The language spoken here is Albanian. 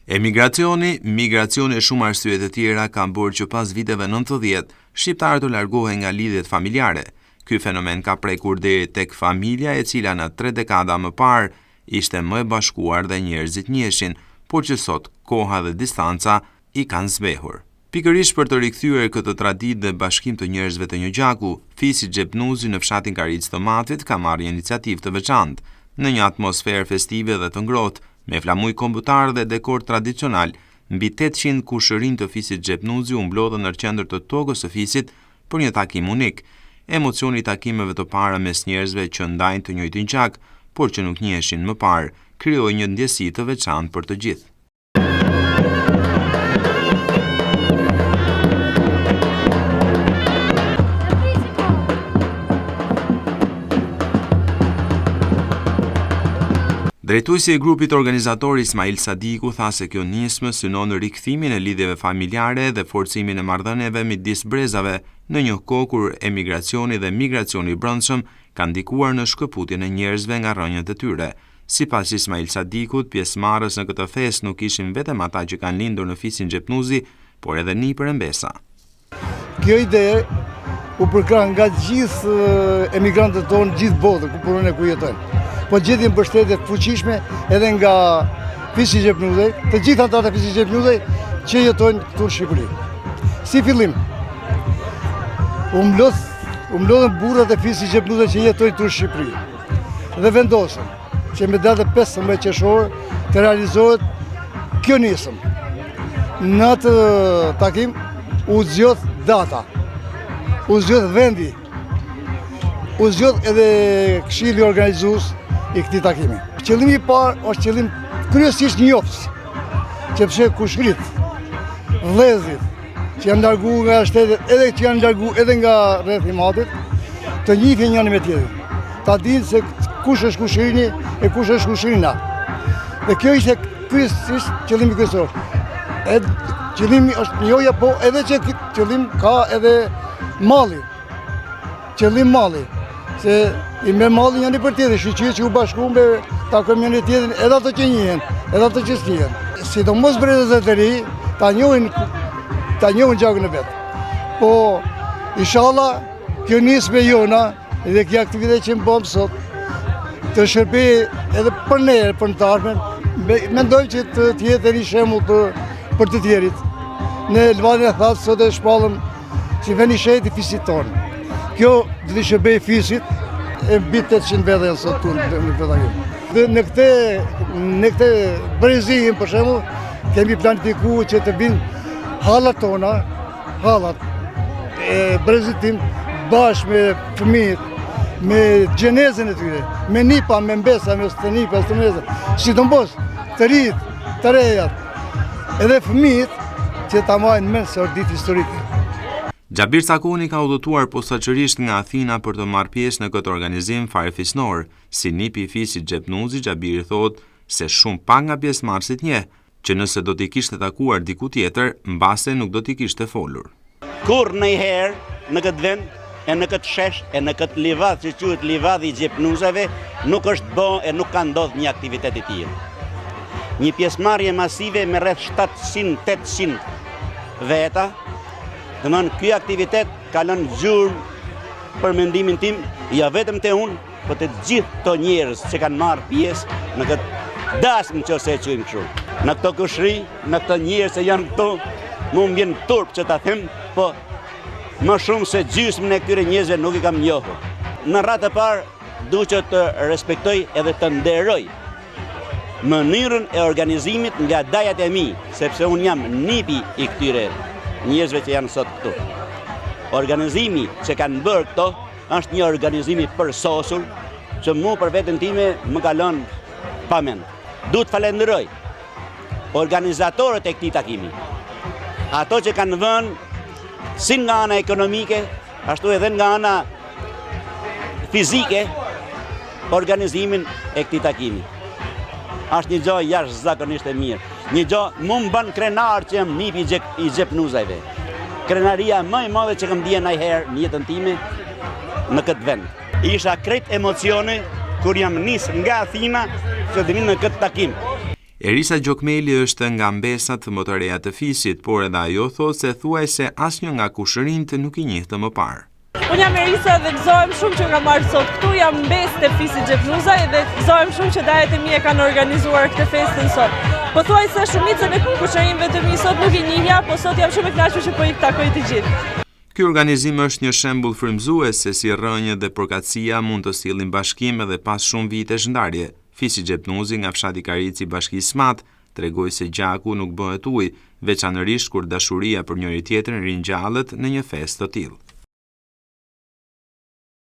Emigracioni, migracioni e shumë arsye të tjera kanë bërë që pas viteve 90 shqiptarët të largohen nga lidhjet familjare. Ky fenomen ka prekur deri tek familja e cila në 3 dekada më parë ishte më e bashkuar dhe njerëzit njiheshin, por që sot koha dhe distanca i kanë zbehur. Pikërisht për të rikthyer këtë traditë dhe bashkim të njerëzve të një gjaku, Fisi Xhepnuzi në fshatin Karicë të Matit ka marrë iniciativë të veçantë. Në një atmosferë festive dhe të ngrohtë, me flamuj kombëtar dhe dekor tradicional, mbi 800 kushërinj të Fisit Xhepnuzi u mblodhën në qendër të tokës së Fisit për një takim unik. Emocioni i takimeve të para mes njerëzve që ndajnë të njëjtin gjak, por që nuk njiheshin më parë, krijoi një ndjesi të veçantë për të gjithë. Drejtuesi i grupit organizator Ismail Sadiku tha se kjo nismë synon në rikthimin e lidhjeve familjare dhe forcimin e marrëdhënieve midis brezave në një kohë kur emigracioni dhe migracioni i brendshëm kanë ndikuar në shkëputjen e njerëzve nga rrënjët e tyre. Sipas Ismail Sadikut, pjesëmarrës në këtë festë nuk ishin vetëm ata që kanë lindur në Fisin Xhepnuzi, por edhe nipër e mbesa. Kjo ide u përkra nga gjithë emigrantët tonë, gjithë botën ku punojnë e ku jetojnë. Po gjetin mbështetje të fuqishme edhe nga Fisi Xhepnuzi, të gjithë anëtarët e Fisit Xhepnuzi që jetojnë këtu në Shqipëri. Si fillim, u mblodhën burrat e Fisit Xhepnuzi që jetojnë këtu në Shqipëri dhe vendosën që me datën 15 qershor të realizohet kjo nismë. Në atë takim u zgjodh data, u zgjodh vendi, u zgjodh edhe këshilli organizues i këtij takimi. Qëllimi i parë është qëllim kryesisht njoftës, që pse kushrit, vëllezërit që janë larguar nga shtetet, edhe që janë larguar edhe nga rreth i Matit, të njihen njëri me tjetrin. Ta dinë se kush është kushrini e kush është kushrina. Dhe kjo ishte kryesisht qëllimi kryesor. Qëllimi është njohja, po edhe që qëllim ka edhe malli. Qëllim malli. Se i me malli janë i për tjetër, shqyqyë që u bashku me takojmë njëri tjetrin, edhe ato që njihen, edhe ato që s'njihen. Sidomos brezat e të ri, ta njohin gjakun e vetë. Po, inshallah, kjo nisme jona dhe kjo aktivitet që më bëmë sot, të shërbej edhe për ne, për në të ardhmen, mendojmë që të jetë e një shembull për të tjerit. Ne Lvani e thatë sot e shpallëm që veni shejt i Fisit tonë. Kjo dhe të shërbej Fisit, e mbi 800 vete janë sot tunë në këtë takim. Dhe në këtë brezijin, për shembull, kemi planifikuar që të vinë hallat tona, hallat e brezit tim, bashkë me fëmijët, me gjenezën e tyre, me nipa, me mbesa, me stenipa, stëmeza, sidomos të rit, të rejat, edhe fëmijët që ta marrin mend se është ditë historike. Xhabir Sakuni ka udhëtuar posaçërisht nga Athina për të marrë pjesë në këtë organizim farefisnor. Si nipi i Fisit Xhepnuzi, Xhabiri thotë se shumë pak nga pjesëmarrësit njeh që nëse do t'i kishte takuar diku tjetër, mbase nuk do t'i kishte folur. Kur ndonjëherë në këtë vend e në këtë shesh e në këtë livadh që quhet livadhi i Xhepnuzave nuk është bë e nuk ka ndodhur një aktivitet i tillë. Një pjesëmarrje masive me rreth 700-800 veta. Domthon ky aktivitet ka lënë gjurmë për mendimin tim, ja vetëm te unë, por te gjithë to njerëz që kanë marrë pjesë në këtë dasmë nëse e quajmë kështu. Në këto kushëri, në këto njerëz që janë këtu, më vjen turp që ta them, po më shumë se gjysmën e këtyre njerëzve nuk i kam njohur. Në radhë të parë duhet të respektoj edhe të nderoj mënyrën e organizimit nga dajat e mi, sepse unë jam nipi i këtyre njerëzve që janë sot këtu. Organizimi që kanë bërë këto është një organizimi përsosur që mu për veten time më ka lënë pa mend. Duhet falenderoj organizatorët e këtij takimi. Ato që kanë vënë si nga ana ekonomike, ashtu edhe nga ana fizike organizimin e këtij takimi. Është një gjë jashtëzakonisht e mirë. Një gjë mu më bën krenar që jam nipi i Xhepnuzave. Krenaria më e madhe që kam ndjekur ndonjëherë në jetën time në këtë vend. Isha krejt emocione kur jam nis nga Athina që të vinë në këtë takim. Erisa Gjokmeli është nga mbesat të më të reja të fisit, por edhe ajo thotë se thuajse asnjë nga kushërinjtë nuk i njihte më parë. Unë jam Erisa dhe gëzohem shumë që nga marrë sot këtu, jam mbesë të fisit Xhepnuza dhe gëzohem shumë që dajet e mi e kanë organizuar këtë festën sot. Po thuaj se shumicën e kushërinjve të mi sot nuk i njihja, po sot jam shumë e kënaqur që po i takoj të gjithë. Ky organizim është një shembull frymëzues se si rrënjë dhe përkatësia mund të sillin bashkim edhe pas shumë vitesh ndarje. Fisi Xhepnuzi nga fshati Karici i Bashkisë Smat tregoi se gjaku nuk bëhet ujë, veçanërisht kur dashuria për njëri tjetrin ringjallet në një festë të tillë.